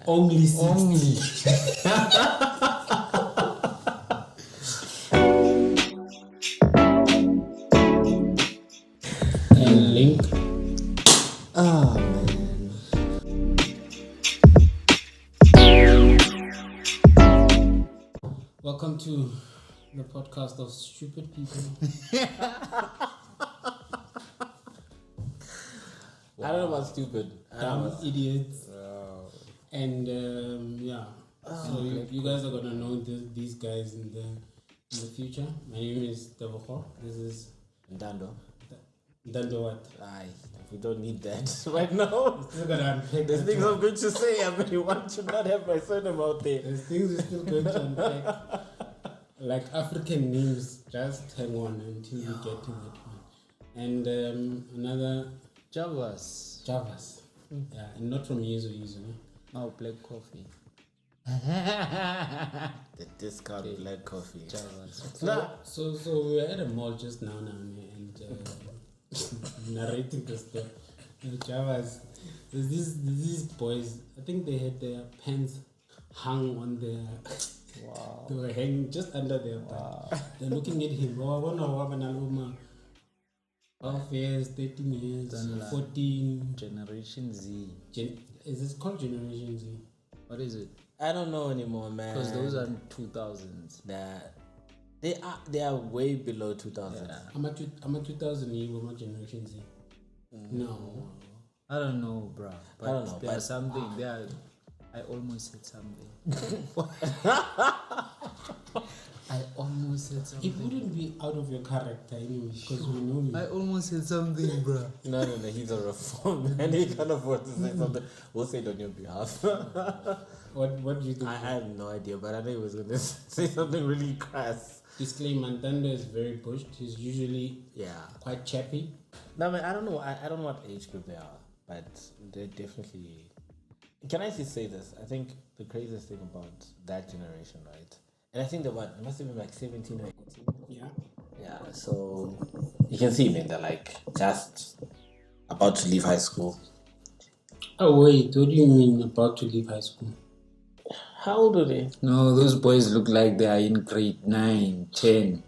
Only 60. Only. And link. Oh man. Welcome to the podcast of stupid people. I don't know about stupid. Dumb idiots. And so you guys are gonna know these guys in the future. My name is Tebogo. This is Ntando. Ntando what? Aye, we don't need that right now. Still gonna unpack. There's things I'm going to say. I really want to not have my surname out there. There's things we're still going to unpack. Like African names, just hang on until we get to that one. And another Javas. Yeah, and not from Yuzu. Oh, black coffee. The discount black coffee. Javas. So we were at a mall just now and narrating the story. Javas, there's these boys. I think they had their pants hung on their. Wow. They were hanging just under their back. They're looking at him. Oh, I know 12 years, 13 years, 14. Generation Z. Is this called Generation Z? What is it? I don't know anymore, man. Because those are 2000s. They are way below 2000. Yeah. I'm a 2000 year. I'm a Generation Z. No. I don't know, bro. But I don't know. There's something. I almost said something. I almost said something. It wouldn't be out of your character anyway, because we know you. I almost said something, bro. No, he's a reform man. He can't afford to say something. We'll say it on your behalf. What do you think? I have no idea, but I know he was going to say something really crass. Disclaimer, Ntando is very pushed. He's usually quite chappy. No, man, I don't know. I don't know what age group they are, but they're definitely... Can I just say this? I think the craziest thing about that generation, right? And I think it must have been like 17 or 18. Yeah. Yeah, so you can see, man, they're like just about to leave high school. Oh, wait, what do you mean about to leave high school? How old are they? No, those boys look like they are in grade 9, 10.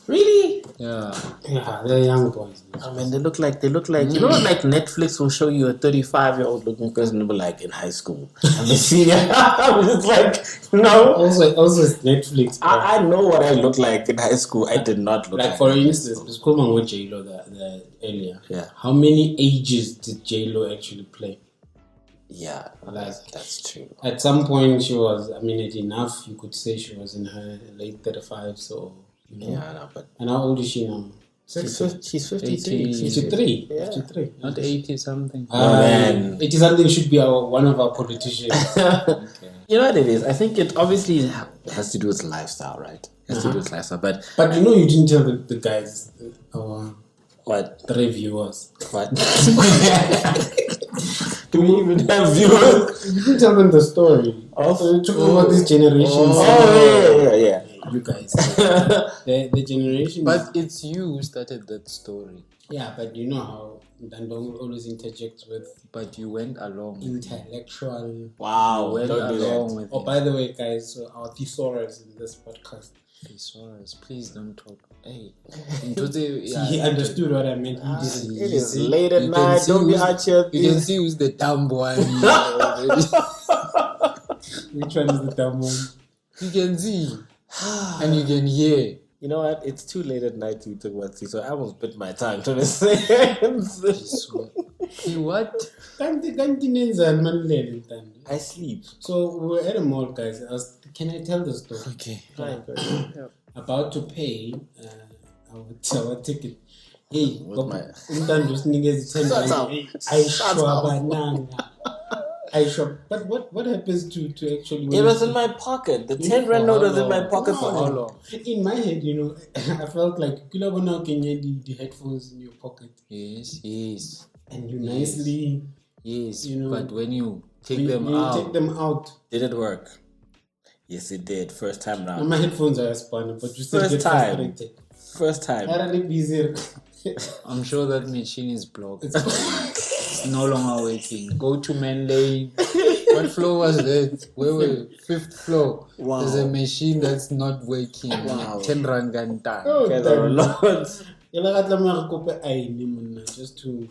Really? Yeah. Yeah, they're young boys. I mean, they look like you know, like Netflix will show you a 35-year-old looking person who be like in high school. And the senior, it's like no. Also, it's Netflix. I know what I look like in high school. I did not look like for instance, let's call on with J-Lo the earlier. Yeah. How many ages did J-Lo actually play? Yeah, that's true. At some point, she was. I mean, at enough, you could say she was in her late 35. So. You know? Yeah, I know, but... And how old is she now? She's 53. 53. Yeah. 53. Not 80 something. 80 something should be one of our politicians. Okay. You know what it is? I think it obviously has to do with lifestyle, right? It has to do with lifestyle, but you know, you didn't tell the guys, what? The reviewers. What? Do we even have viewers? You didn't tell them the story. Also, talking about this generation. Yeah. You guys, the generation. But it's you who started that story. Yeah, but you know how Ntando always interjects with. But you went along. Intellectual. Wow, went don't do along that. with. Oh, by the way, guys, so our thesaurus in this podcast. Thesaurus, please don't talk. Hey, he understood what I meant. It is late at night. Don't be out here. You can see who's the dumb one. Which one is the dumb one? You can see. And you can hear. You know what? It's too late at night to talk about tea, so I almost bit my tongue trying to say. Hey, what? I sleep. So we were at a mall, guys. Can I tell the story? Okay. Fine. About to pay our ticket. Hey, I shop. But what happens to actually? It was in my pocket. The 10 rand note was in my pocket for how long? In my head, you know, I felt like the headphones in your pocket. Yes. And you nicely. Yes. You know, but when you take them out, did it work? Yes, it did. First time round. And my headphones are spun, but you still First get time. frustrated. First time. I'm sure that machine is blocked. It's no longer working. Go to main lane. What floor was that? Where were fifth floor? Wow. There's a machine that's not working. Wow. 10 ranganta. Guys are a lot. Just to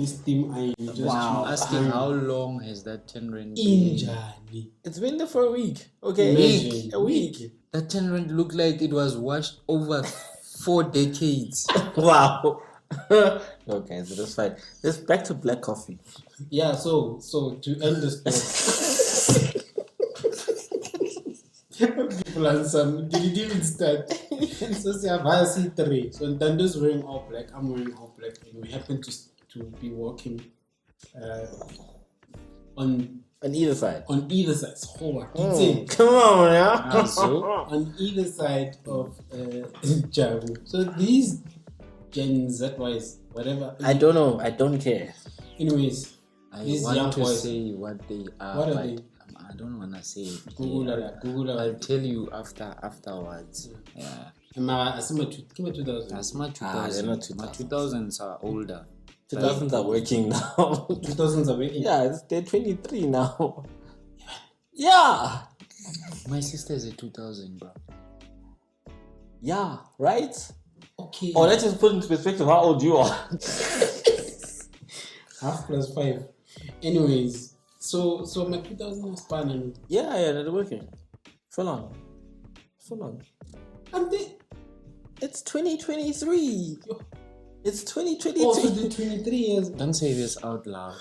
steam iron. Just Wow. to Asking how long has that 10 rand been? Injani. It's been there for a week. Okay. Imagine. A week. That 10 rand looked like it was washed over 4 decades. Wow. Okay, so that's fine. Let's back to black coffee. Yeah, so to end the story. People are some did it even start? So say I see 3. So Ntando's wearing all black, I'm wearing all black, and we happen to be walking on either side. So, Come on, yeah. on either side of Jabu. So these Gen Z-wise, whatever. I don't know. I don't care. Anyways, I these want young to boys. say what they are, What are but they? I don't want to say it. Google I'll tell you afterwards. Yeah. Asima 2000. That's my they're 2000. not 2000s. My 2000s are older. 2000s are working now. 2000s are working. Yeah, they're 23 now. Yeah. My sister is a 2000, bro. Yeah, right? Okay. Oh, let's just put into perspective how old you are. Half plus 5. Anyways, so my 2000 was fun and Yeah, they're working. Full on. and they It's 2023. It's 2023. also the 23 years. Don't say this out loud.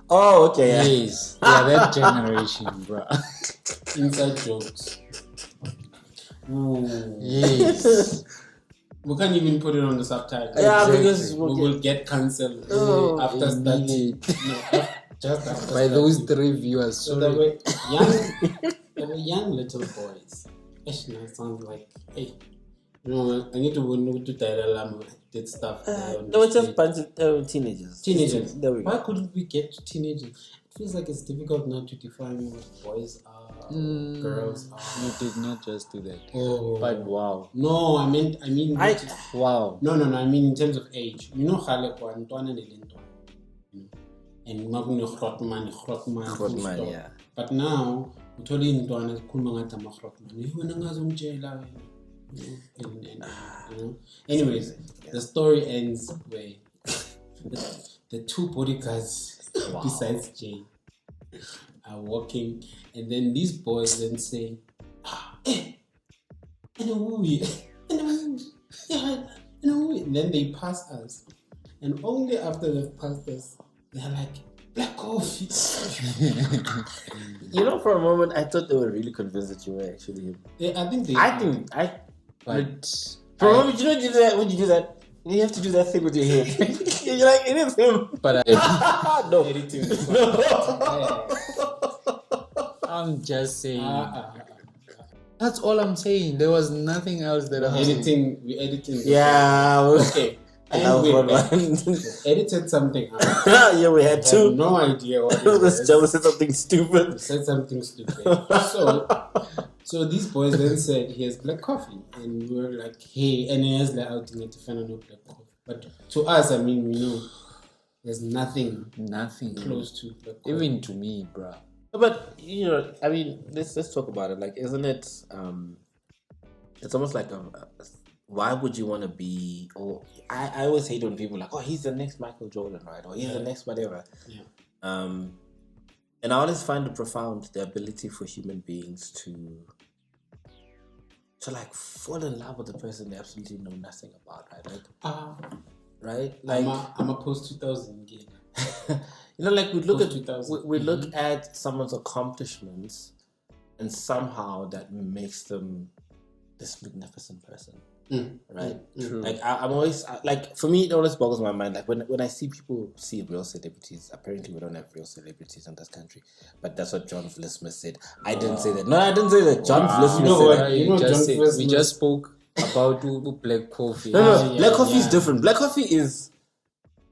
Oh, okay. Yeah. Yes. Yeah, that generation, bro. Inside jokes. Ooh. Yes. We can't even put it on the subtitle. Yeah, Exactly. because We will get cancelled after Immediate. starting. Just after By those starting. 3 viewers. So Sorry. they were young little boys. Actually, it sounds like, hey, you know, I need to know to tell alarm did stuff. They were just bunch of teenagers. Teenagers. There we go. Why couldn't we get to teenagers? It feels like it's difficult now to define what boys are, girls are. You did not just do that. Oh, But wow. no, I mean, Wow. no. I mean in terms of age. You know, Khale kwa ntwana le lentwana. And magune grotman, Grotman, yeah. But now, uthole intwana zikhuluma ngathi ama-grotman. Wena ngazongitshela wena. And you know. Anyways, the story ends where the 2 bodyguards besides Jay are walking, and then these boys then say, in a movie. And then they pass us, and only after they've passed us, they're like, black coffee. You know, for a moment, I thought they were really convinced that you were actually him. But For a moment, you know, when you do that, you have to do that thing with your head. You're like, it is him. But No. I'm just saying. That's all I'm saying. There was nothing else that I'm saying. We're editing. Yeah. Okay. And that was we edited something out. Yeah, we had I have to. no idea what it This was. Joe said something stupid. We said something stupid. So these boys then said, here's black coffee. And we were like, hey, and here's the outing at no black coffee. But to us, I mean, we know there's nothing close to black coffee. Even to me, bruh. But you know, I mean, let's talk about it. Like, isn't it? It's almost like why would you want to be? Or I always hate when people are like, oh, he's the next Michael Jordan, right? Or he's the next whatever. Yeah. And I always find it profound the ability for human beings to like fall in love with a person they absolutely know nothing about, right? Like, right? Like, I'm a post 2000 again. you know, like we look Post at 2000. we look at someone's accomplishments, and somehow that makes them this magnificent person, right? True. Like I'm always like, for me, it always boggles my mind. Like when I see people see real celebrities. Apparently, we don't have real celebrities in this country, but that's what John Vlisma said. I didn't say that. No, I didn't say that. John Vlisma You know said what? that. You know John Vlisma- We just spoke about black coffee. No, yeah, black coffee is yeah. different. Black coffee is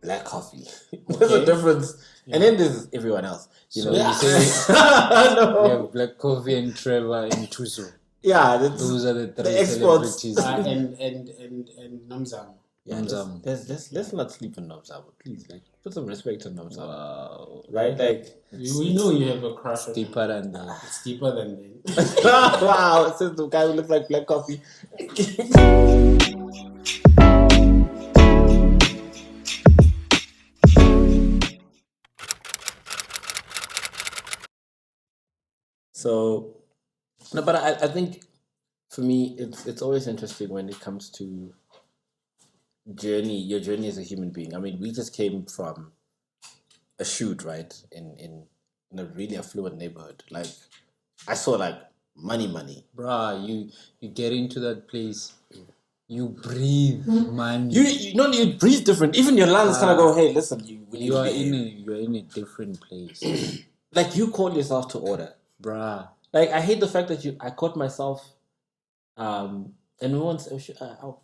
black coffee. There's a difference. Yeah. And then there's everyone else. You know, you say no. we have black coffee and Trevor and Tuzo. Yeah, Those are the 3 exports. celebrities. And Namzam. Yeah, Ntando. let's not sleep on Ntando, please. Like, put some respect on Ntando, Wow. right? Like, We know you have a crush on him. Deeper than that. It's deeper than that. wow, it says the guy who looks like black coffee. So, no, but I think for me, it's always interesting when it comes to your journey as a human being. I mean, we just came from a shoot, right, in a really affluent neighborhood. Like, I saw like money. Bruh, you get into that place, you breathe money. You breathe different. Even your lungs kind of go, hey, listen, You are in a different place. like you call yourself to order. Bruh. Like, I hate the fact that I caught myself, and we once,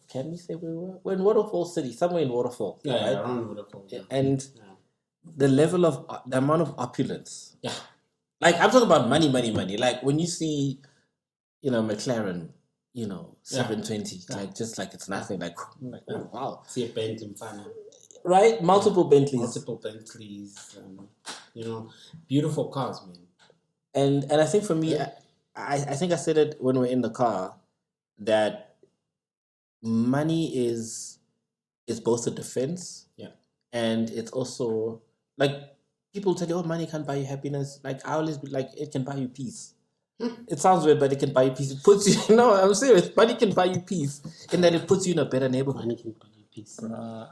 can we say where we were? We're in Waterfall City, somewhere in Waterfall. Yeah, right? around Waterfall. Yeah. And the level of, the amount of opulence. Yeah. Like, I'm talking about money. Like, when you see, McLaren, 720, like, just like it's nothing. Like, oh, wow. See a Bentley in front of Right? Multiple Bentleys. multiple Bentleys. Beautiful cars, man. And I think for me, I think I said it when we we're in the car, that money is both a defense, and it's also like people tell you, oh, money can't buy you happiness. Like, I always be like, it can buy you peace. It sounds weird, but it can buy you peace. It puts you. No, I'm serious. Money can buy you peace, in that it puts you in a better neighborhood. Money can buy you peace. Bruh,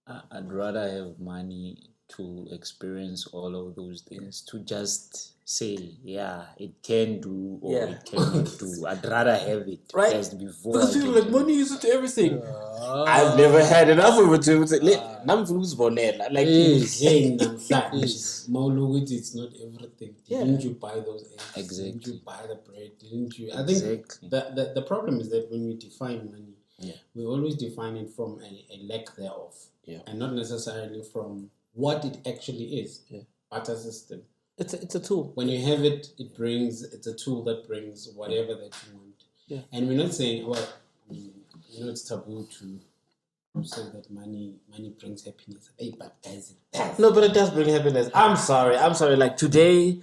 I'd rather have money to experience all of those things, to just say, yeah, it can do or it cannot do. I'd rather have it Right? just before. Because I people can like, do money isn't everything. it. I've never had enough of it. Like, Yes. Yes. It's not everything. Yeah. Didn't you buy those eggs? Exactly. Didn't you buy the bread? Didn't you? I Exactly. think the problem is that when we define money, we always define it from a lack thereof, and not necessarily from what it actually is. Barter system. it's a tool. When you have it, it's a tool that brings whatever that you want. And we're not saying, well, it's taboo to say that money brings happiness. Hey, but guys, it does. No, but it does bring happiness. I'm sorry. Like, today,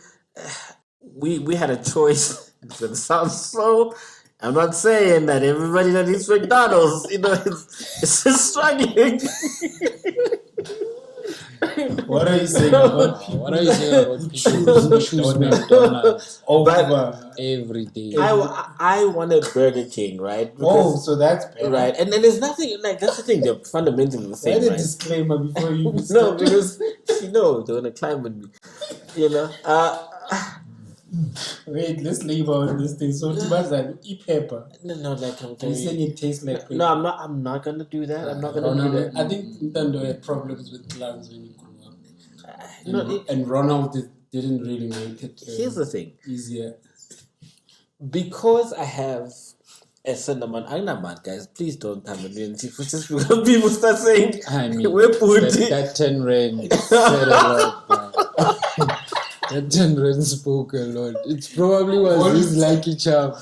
we had a choice. It sounds so. I'm not saying that everybody that eats McDonald's, it's just struggling. What are you saying about people? What are you saying about people who choose McDonald's Over every day? I wanted Burger King, right? So that's better. Right, and then there's nothing, like, that's the thing, they're fundamentally the same, Write a right? disclaimer before you No, start. because, they're going to climb with me, Wait, let's label on this thing. So Tibaza, eat pepper. No, like, I'm Are you saying it tastes like pepper? No, I'm not going to do that. I'm not going to do that. I think Ntando had problems with lungs when he grew up. No, And Ronald didn't really make it here's the thing. easier. Because I have a certain amount, I'm not mad, guys. Please don't tell me just because people start saying, I mean, we're putting that 10 rand said a lot. bruh. That 10 rand spoke a lot. It probably was his lucky charm.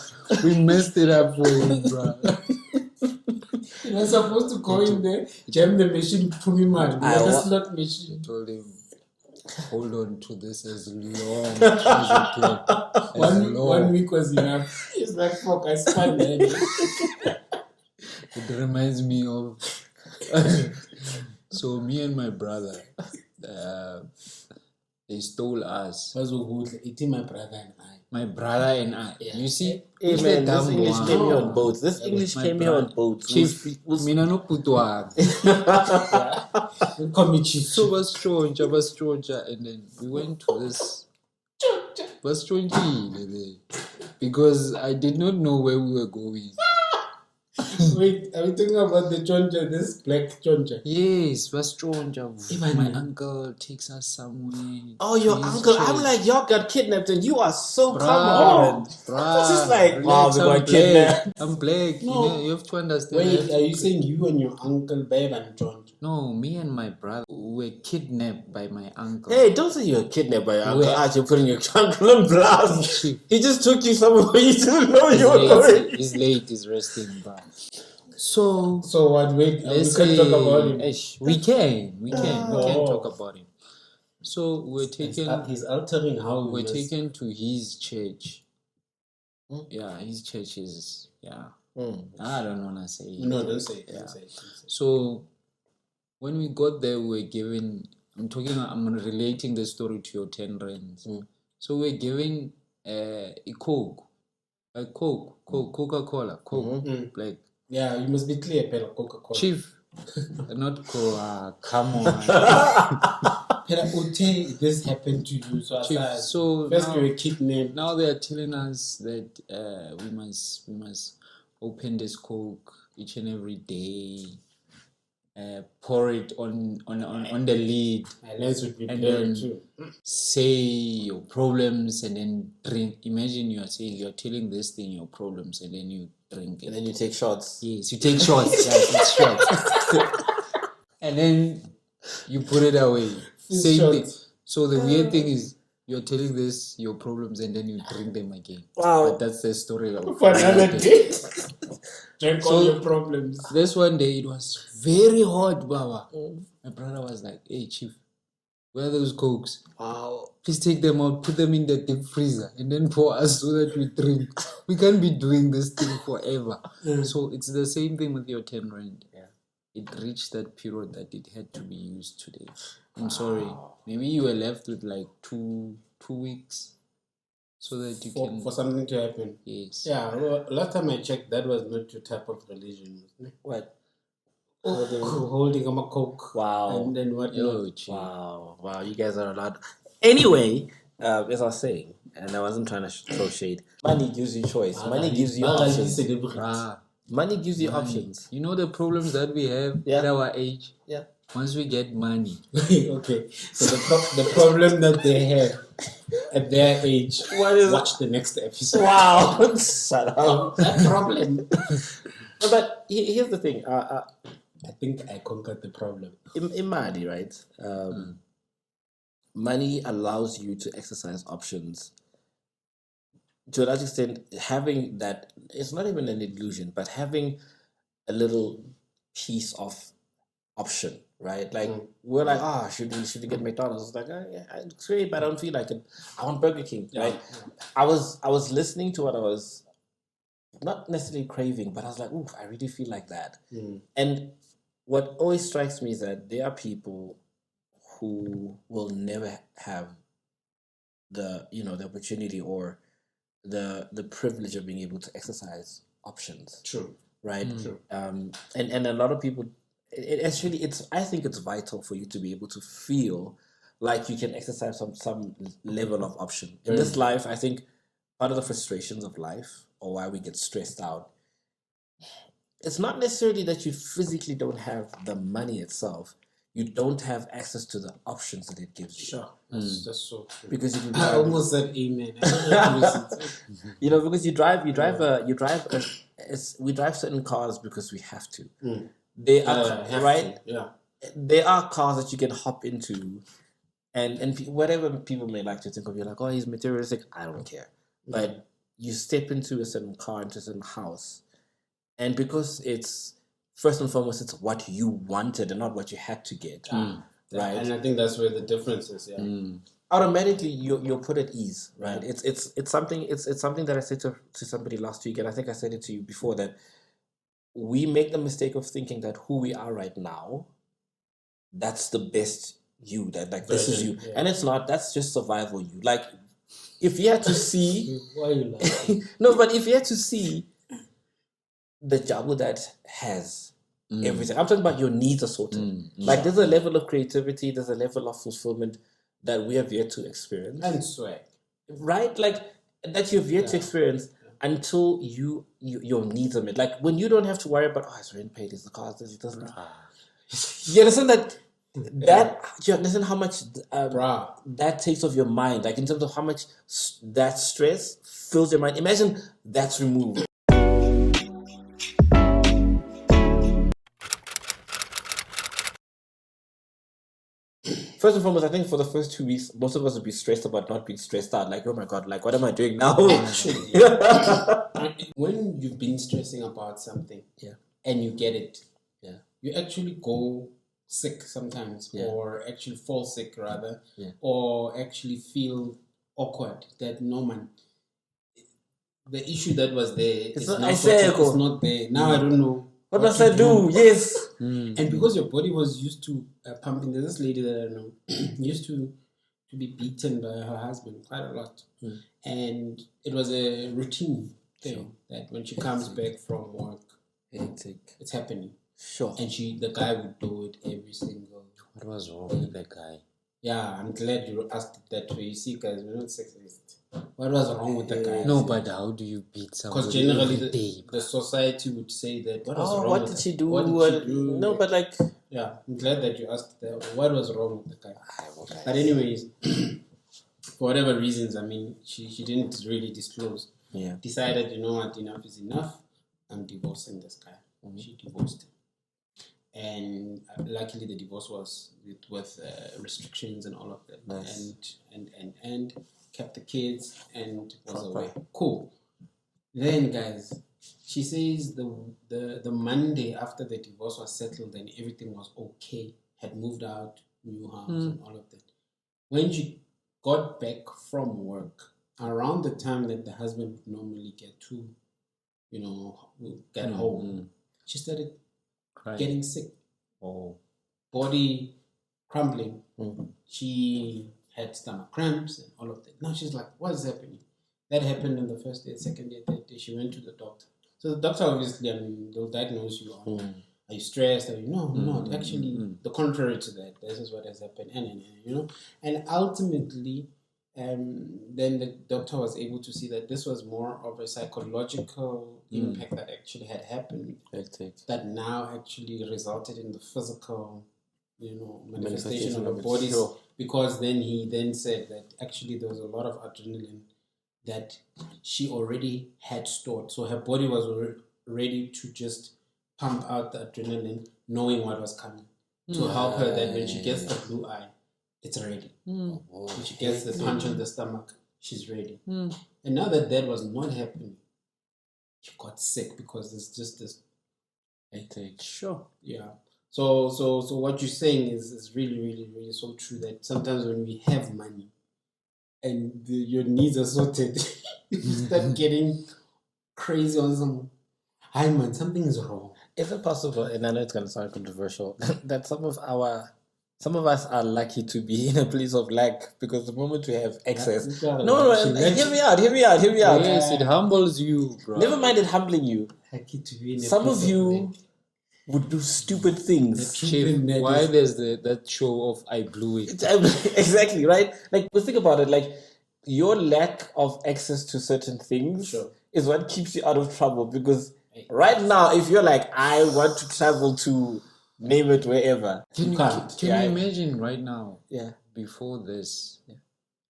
We messed it up for him, bro. You're supposed to go in there, jam the machine, put me mad. Like a slot machine. I told him, hold on to this as long as you can. 1 week was enough. It's like, fuck, I spun that. It reminds me of. So, me and my brother, they stole us. Eating my brother and I. My brother and I. You see? Hey, man, this English came here on boats. This English My came here on boats. Chief, mina no putwa. Call me Chief. So was Stronja, and then we went to this was Stronji, because I did not know where we were going. Wait, are we talking about the Chonja, this black Chonja? Yes, was Stronja. My uncle takes us somewhere. Oh, your He's uncle. I'm chilling. like, y'all got kidnapped and you are so Bruh, common. bruh, It's just like, relax, wow, we I'm got kidnapped. black. I'm black. No. You have to understand. Wait, are you saying you and your uncle, babe, and Chonja? No, me and my brother were kidnapped by my uncle. Hey, don't say you're kidnapped by your uncle. Where? You're putting your uncle on blast. He just took you somewhere where you didn't know you were He's going. late. He's late. He's resting, bro. So So what? Wait, we let's can say talk about him. we can talk about him. So He's altering how we're we must. taken to his church. Yeah, his church is I don't wanna say it. No, don't say it. Yeah. Don't say it. So when we got there, we were given. I'm relating the story to your 10 rands. So we're given a Coca-Cola, like. Yeah, you must be clear, Pella. Coca-Cola. Chief, not Coca. Come on, Pella, this happened to you. So, Chief. So first now, you were kidnapped. now they are telling us that we must open this Coke each and every day. Pour it on the lid, And then too. say your problems and then drink. Imagine you're telling this thing your problems and then you drink it. And then you take shots. Yes, you take shots. Yes, it's shots. And then you put it away. Same thing. So the weird thing is you're telling this your problems and then you drink them again. Wow. But that's the story of For another day. Drink all your problems. This one day it was very hot, Baba. My brother was like, "Hey, Chief, where are those Cokes? Wow. Please take them out, put them in the deep freezer, and then pour us so that we drink. We can't be doing this thing forever." So it's the same thing with your 10 rand. Yeah. It reached that period that it had to be used today. I'm sorry. Maybe you were left with like two weeks so that you can... For something to happen. Yes. Yeah, well, last time I checked, that was not your type of religion. What? Holding a Coke. Wow. And then what? Wow. You guys are allowed. Anyway, as I was saying, and I wasn't trying to throw shade. Money gives you choice. Money gives you options. Money gives you options. You know the problems that we have at our age? Yeah. Once we get money. Okay. So the problem that they have at their age, watch the next episode. Wow. Shut up. That problem. No, but here's the thing. I think I conquered the problem. In Mali, right? Money allows you to exercise options. To a large extent, having that, it's not even an illusion, but having a little piece of option, right? Like, we're like, should we get McDonald's? It's like, yeah, it's great, but I don't feel like it. I want Burger King, right? I was listening to what I was not necessarily craving, but I was like, ooh, I really feel like that. And what always strikes me is that there are people who will never have the opportunity or the privilege of being able to exercise options. True. Right? True. And a lot of people, I think it's vital for you to be able to feel like you can exercise some level of option. In this life, I think part of the frustrations of life or why we get stressed out, it's not necessarily that you physically don't have the money itself. You don't have access to the options that it gives you. Sure. That's so true. Because if you I almost said amen. Because we drive certain cars because we have to. They are right. Yeah. There are cars that you can hop into, and whatever people may like to think of, you're like, oh, he's materialistic. I don't care. But you step into a certain car, into a certain house, and because it's first and foremost, it's what you wanted and not what you had to get. Right? And I think that's where the difference is. Yeah. Automatically, you're put at ease, right? It's something that I said to somebody last week, and I think I said it to you before, that we make the mistake of thinking that who we are right now, that's the best you, that like this is you, and it's not. That's just survival you. Like, if you had to see, why are you laughing? No, but if you had to see the job that has everything, I'm talking about your needs are sorted. Like, there's a level of creativity, there's a level of fulfillment that we have yet to experience, and swag, right? Like, that you've yet to experience until your needs are met. Like, when you don't have to worry about, it's rent paid, is the cost, it doesn't. You understand that? You understand how much that takes off your mind, like in terms of how much that stress fills your mind. Imagine that's removed. First and foremost, I think for the first 2 weeks, most of us would be stressed about not being stressed out. Like, oh my God, like, what am I doing now? When you've been stressing about something, and you get it. Yeah. You actually go sick sometimes, Yeah. or actually fall sick rather, Yeah. or actually feel awkward that no man. The issue that was there It's is not- now I sorted, say, it's not there. Now I don't know. What must to I do? Yes. And because your body was used to pumping, there's this lady that I know used to be beaten by her husband quite a lot. And it was a routine thing that when she comes back from work, it's happening. Sure. And the guy would do it every single. What was wrong with that guy? Yeah, I'm glad you asked it that way. You see, guys, we're not sexist. What was wrong with the guy? No, but how do you beat somebody? Because generally every day, the society would say that what was wrong what with did the- she do? What did she do? No, but like... Yeah, I'm glad that you asked that. What was wrong with the guy? But anyways, for whatever reasons, I mean, she didn't really disclose. Yeah. Decided, you know what, enough is enough. I'm divorcing this guy. She divorced him. And luckily the divorce was with restrictions and all of that. Nice. And kept the kids and was away. Cool. Then, guys, she says the Monday after the divorce was settled and everything was okay, had moved out, new house and all of that. When she got back from work, around the time that the husband would normally get to, get home, she started getting sick. Body crumbling. She had stomach cramps and all of that. Now she's like, what is happening? That happened on the first day, second day, third day. She went to the doctor. So the doctor obviously, they'll diagnose you on, are you stressed? Are you, no, not. Actually, the contrary to that. This is what has happened. And ultimately, then the doctor was able to see that this was more of a psychological impact that actually had happened. That now actually resulted in the physical, manifestation of the body. Sure. Because then he then said that actually there was a lot of adrenaline that she already had stored. So her body was ready to just pump out the adrenaline, knowing what was coming. To help her that when she gets the blue eye, it's ready. When she gets the punch on the stomach, she's ready. And now that was not happening, she got sick because there's just this. Sure. Yeah. So what you're saying is really, really, really so true that sometimes when we have money and your needs are sorted, you start getting crazy on some. Hi man, something is wrong. Is it possible, and I know it's going to sound controversial, that some of us are lucky to be in a place of lack because the moment we have excess... No, hear me out. Yes, it humbles you, bro. Never mind it humbling you. Lucky to be in a Some place of you lack. would do stupid things. Chief, why there's that show of I blew it? Exactly, right? Like, but think about it. Like, your lack of access to certain things is what keeps you out of trouble. Because right now, if you're like, I want to travel to name it wherever, Can you imagine right now? Yeah. Before this,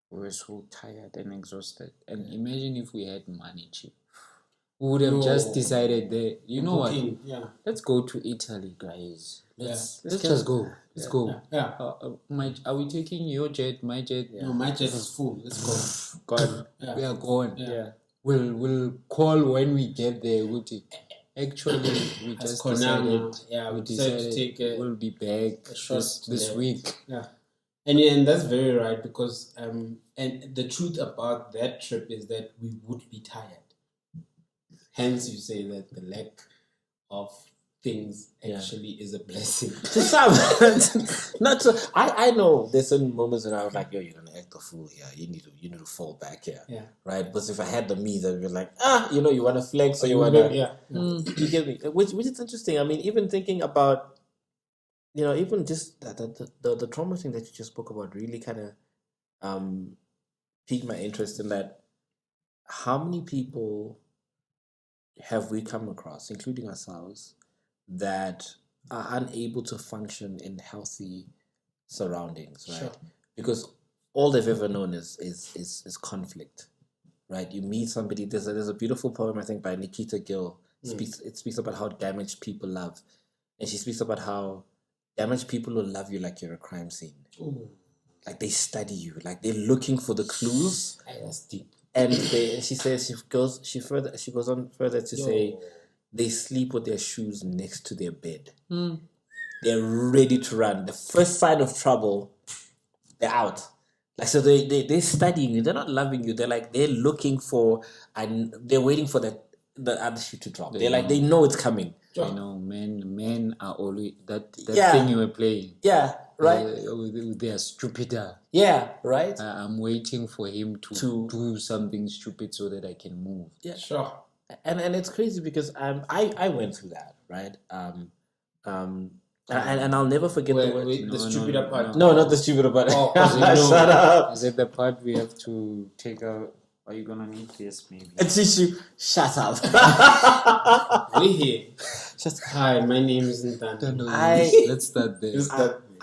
we were so tired and exhausted. And imagine if we had money, Chief. We would have just decided that, you know what? Yeah. Let's go to Italy, guys. Let's just go. Let's go. Yeah. Are we taking your jet, my jet? No, my jet is full. Let's go. Gone. We are gone. Yeah. We'll call when we get there. Actually, we just decided. We decided to take we'll be back this week. Yeah. And that's very right because and the truth about that trip is that we would be tired. Hence, you say that the lack of things actually is a blessing. To some, not to. I know there's certain moments when I was like, "Yo, you're gonna act a fool here. You need to fall back here." Yeah. Right. But if I had the means, I'd be like, you want to flex or you want to. You get me? Which is interesting. I mean, even thinking about, even just the trauma thing that you just spoke about really kind of piqued my interest in that. How many people have we come across, including ourselves, that are unable to function in healthy surroundings, right? Sure. Because all they've ever known is conflict, right? You meet somebody. There's a beautiful poem, I think, by Nikita Gill. It speaks about how damaged people love, and she speaks about how damaged people will love you like you're a crime scene. Ooh. Like they study you, like they're looking for the clues. That's deep. And she says she goes on further to say, they sleep with their shoes next to their bed. They're ready to run. The first sign of trouble, they're out. Like, so they're studying you. They're not loving you. They're looking for, and they're waiting for the other shoe to drop. They know it's coming. I know, men are always that Yeah. thing you were playing. Yeah, right. They are stupider. Yeah, right. I'm waiting for him to do something stupid so that I can move. Yeah, Sure. and it's crazy because I went through that, right? And I'll never forget the word. The stupider part. No, not the stupider part. Oh, shut up. Is it the part we have to take out? Are you gonna need this maybe? A tissue. Shut up. We here. Hi, my name is Ntando. Let's start there.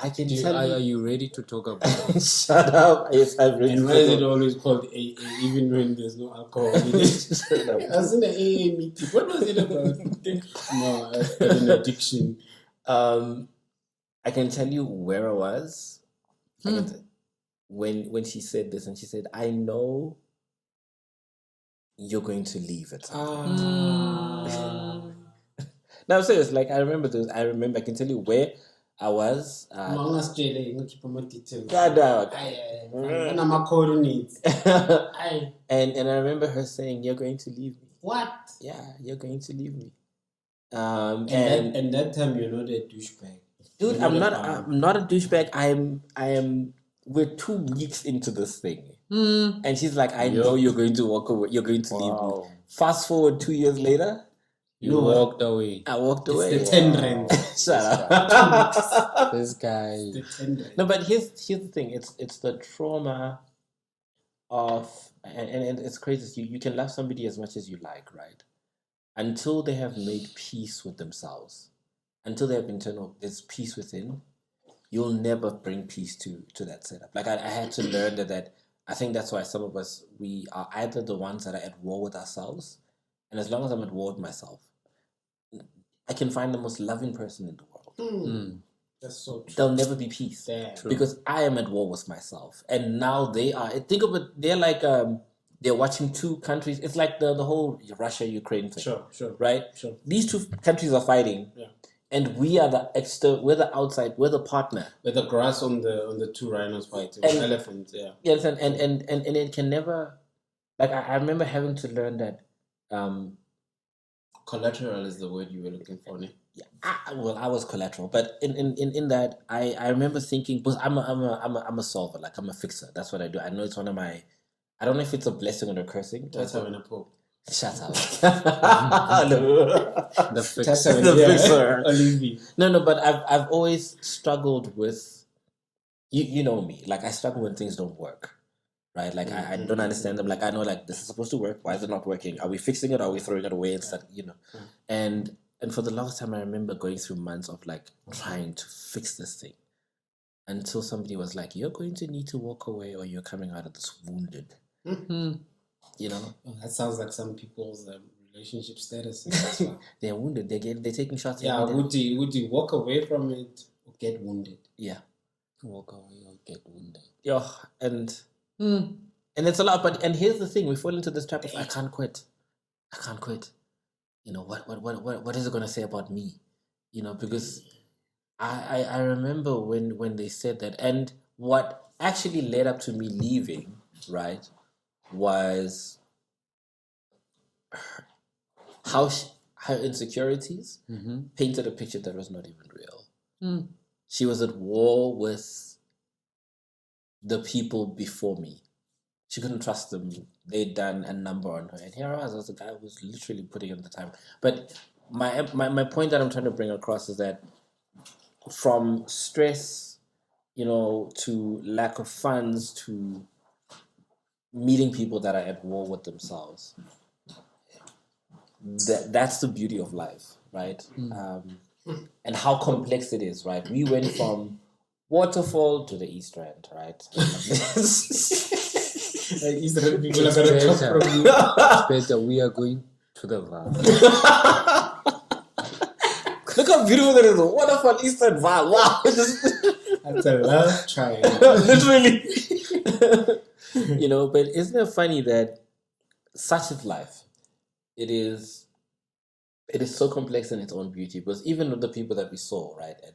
I can tell Are you. you ready to talk about it? Shut up. Yes, I'm ready. And why is it always called AA even when there's no alcohol in it? I was in the AA meeting. What was it about? No, I had an addiction. I can tell you where I was. When she said this, and she said, "I know you're going to leave it." No, I'm serious. Like, I remember those. I can tell you where I was. Keep my details. God, dog. And my coordinates. And I remember her saying, "You're going to leave me." What? Yeah, you're going to leave me. And that time you're not a douchebag. Dude, I'm not a douchebag. We're 2 weeks into this thing. And she's like, I know you're going to walk away. You're going to leave me. Fast forward 2 years later. You walked away. I walked away. It's the 10 rand. Shut up. This guy. The 10 rand. No, but here's the thing. It's the trauma of, and it's crazy. You can love somebody as much as you like, right? Until they have made peace with themselves. Until they have there's peace within, you'll never bring peace to that setup. Like, I had to learn that I think that's why some of us, we are either the ones that are at war with ourselves, and as long as I'm at war with myself, I can find the most loving person in the world. That's so true. There'll never be peace. Because I am at war with myself. And now they are, think of it, they're like, they're watching 2 countries. It's like the whole Russia-Ukraine thing. Sure. Right? Sure. These 2 countries are fighting. Yeah. And we are we're the outside, we're the partner. With the grass on the 2 rhinos fighting, elephants, yeah. Yes, and it can never, like, I remember having to learn that. Collateral is the word you were looking for, ne? Yeah, I was collateral, but in that, I remember thinking, because I'm a solver, like, I'm a fixer. That's what I do. I know it's one of my, I don't know if it's a blessing or a cursing. That's having a poke. Shut up. The fixer. The fixer. No, but I've always struggled with, you know me, like, I struggle when things don't work, right? Like, I don't understand them. Like, I know, like, this is supposed to work. Why is it not working? Are we fixing it? Or are we throwing it away and stuff, And for the longest time, I remember going through months of, like, trying to fix this thing until somebody was like, you're going to need to walk away or you're coming out of this wounded. That sounds like some people's relationship status. They're wounded. They're taking shots. Yeah, would you walk away from it or get wounded? Yeah, walk away or get wounded. Yeah, and it's a lot. But here's the thing: we fall into this trap of I can't quit. What is it going to say about me? Because I remember when they said that, and what actually led up to me leaving, right? Was how her insecurities painted a picture that was not even real. She was at war with the people before me. She couldn't trust them. They'd done a number on her. And here I was a guy who was literally putting in the time. But my point that I'm trying to bring across is that from stress, to lack of funds, to meeting people that are at war with themselves. That's the beauty of life, right? And how complex it is, right? We went from Waterfall to the East End, right? East End people are going to talk from you. It's better. We are going to the van. Look how beautiful that is. Waterfall, East End, van. Wow. That's a love triangle. Literally. But isn't it funny that such is life? It is it is so complex in its own beauty, because even with the people that we saw, right, and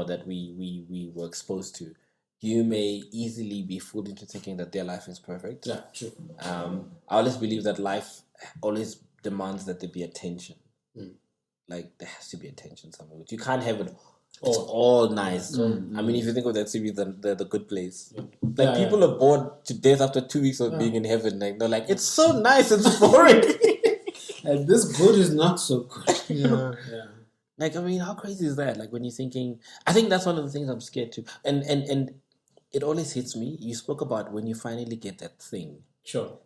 that we were exposed to, you may easily be fooled into thinking that their life is perfect. Yeah, true. I always believe that life always demands that there be attention. Like there has to be attention somewhere. You can't have it. It's all nice. I mean, if you think of that series, the Good Place, like people are bored to death after 2 weeks of being in heaven. Like they're like, it's so nice, it's boring. And this good is not so good. Yeah. Like, I mean, how crazy is that? Like when you're thinking, I think that's one of the things I'm scared to. And it always hits me. You spoke about when you finally get that thing. Sure.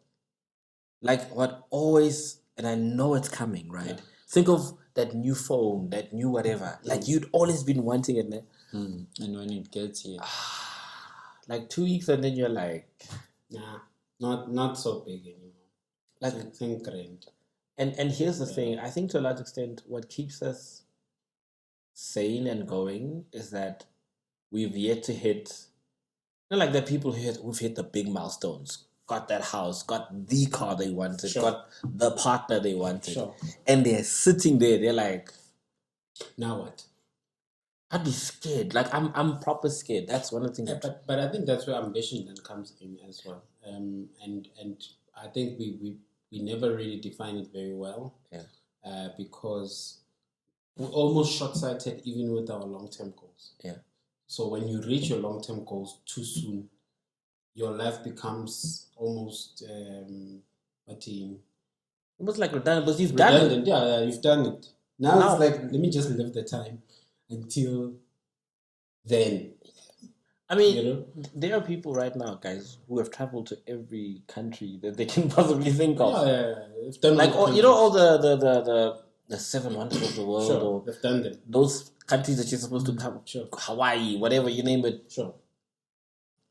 Like what always, and I know it's coming, right? Yeah. Think of that new phone, that new whatever. Like you'd always been wanting it, man. And when it gets here, like 2 weeks, and then you're like, nah, not so big anymore. Like think grand. And here's the thing. I think to a large extent, what keeps us sane and going is that we've yet to hit. Not like the people who've hit the big milestones. Got that house, got the car they wanted, got the partner they wanted. And they're sitting there, they're like, now what? I'd be scared. Like I'm proper scared. That's one of the things. But I think that's where ambition then comes in as well. And I think we never really define it very well. Yeah. Because we're almost short-sighted even with our long-term goals. Yeah. So when you reach your long-term goals too soon, your life becomes almost almost like redundant, because you've done it. Yeah, you've done it. Now it's like, let me just live the time until then. I mean, there are people right now, guys, who have traveled to every country that they can possibly think of. Yeah. Like all the 7 wonders of the world, or they've done them. Those countries that you're supposed to come, Hawaii, whatever you name it. Sure,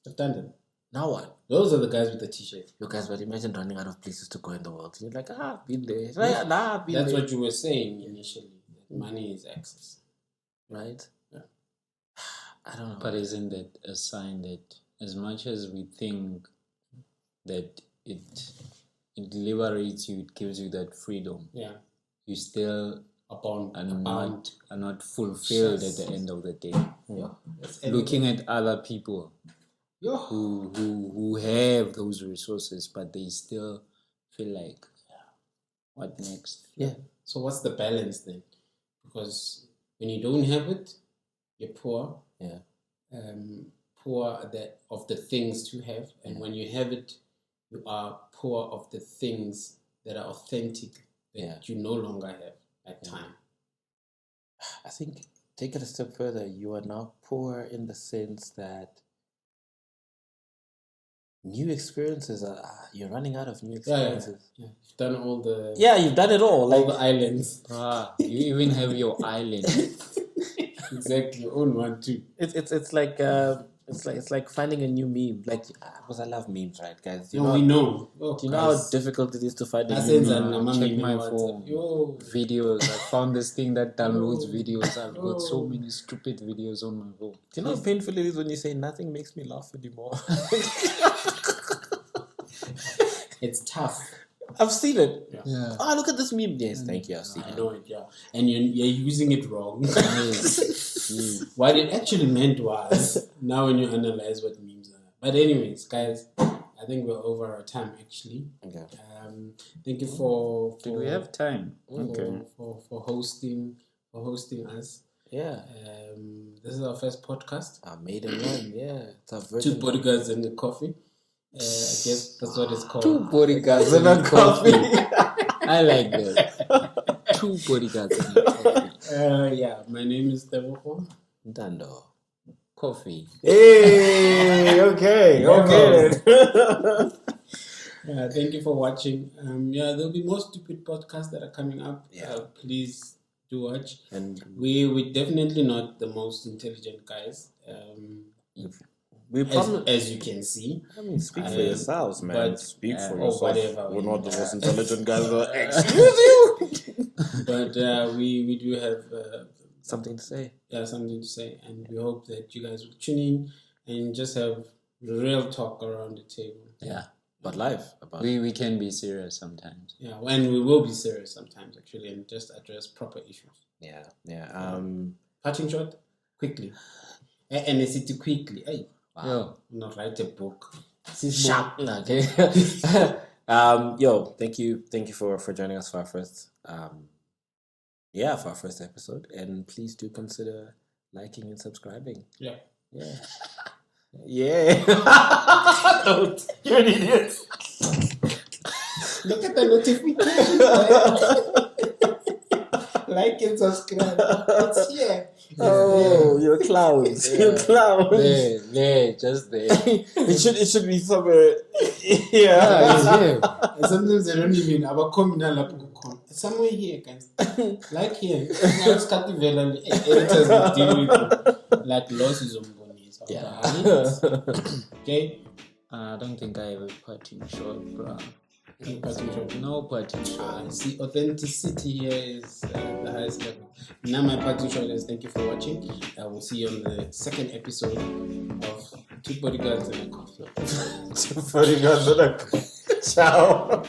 they've done them. Now what? Those are the guys with the t-shirt. You guys, but imagine running out of places to go in the world. You're like, I've been there. That's what you were saying initially. Money is access. Right? Yeah. I don't know. But isn't that a sign that as much as we think that it liberates you, it gives you that freedom, you still are not fulfilled at the end of the day. Yeah. Looking at other people who have those resources, but they still feel like, what next? Yeah. So what's the balance then? Because when you don't have it, you're poor. Yeah. Poor of the things to have, and when you have it, you are poor of the things that are authentic that you no longer have at time. I think take it a step further. You are now poor in the sense that new experiences you're running out of new experiences. Yeah. You've done all the you've done it all, like the islands. You even have your island. Exactly, own one too. It's like finding a new meme. Like, because I love memes, right, guys? We know. Do you know how difficult it is to find a new meme? Check my phone. Videos. I found this thing that downloads videos. I've got so many stupid videos on my phone. Do you know how painful it is when you say nothing makes me laugh anymore? It's tough. I've seen it. Yeah. Oh, look at this meme. Yes, thank you. I've seen it. I know it, and you're using it wrong. What it actually meant was, now when you analyze what memes are. But anyways, guys, I think we're over our time actually. Okay. Thank you for Do we have time? For hosting us. Yeah. This is our first podcast. Our maiden one, yeah. It's our Two Bodyguards and a Coffee. I guess that's what it's called. Two Bodyguards and a Coffee. I like that. Two Bodyguards and a Coffee. My name is Tebogo. Ntando. Coffee. Hey, okay. Thank you for watching. There'll be more stupid podcasts that are coming up. Please do watch. And we're definitely not the most intelligent guys. As you can see. I mean, speak for yourselves, man. But, speak for yourself. Whatever. We're not the most intelligent guys. Excuse you. But we do have something to say. Yeah, something to say, and we hope that you guys will tune in and just have real talk around the table. Yeah. about life. About We can be serious sometimes. Yeah, and we will be serious sometimes, actually, and just address proper issues. yeah. Parting shot, quickly. And it's it quickly. Hey, Yo, not write a book. Sharp. Okay. Thank you for joining us for our first for our first episode, and please do consider liking and subscribing. Yeah. Don't. You're an idiot. Look at the notifications. Like and subscribe. It's here. Oh, you're clowns. You're clowns. there, just there. It should be somewhere. Yeah. And sometimes they don't even have a communal. It's somewhere here, guys. Like here. Editors will deal with like losses on bonies. Okay. I don't think I have a parting shot, bro. Parting shot. No parting shot. See, authenticity here is the highest level. Now my parting shot is thank you for watching. I will see you on the second episode of Two BodyGuards and a Coffee. Two BodyGuards and a Ciao.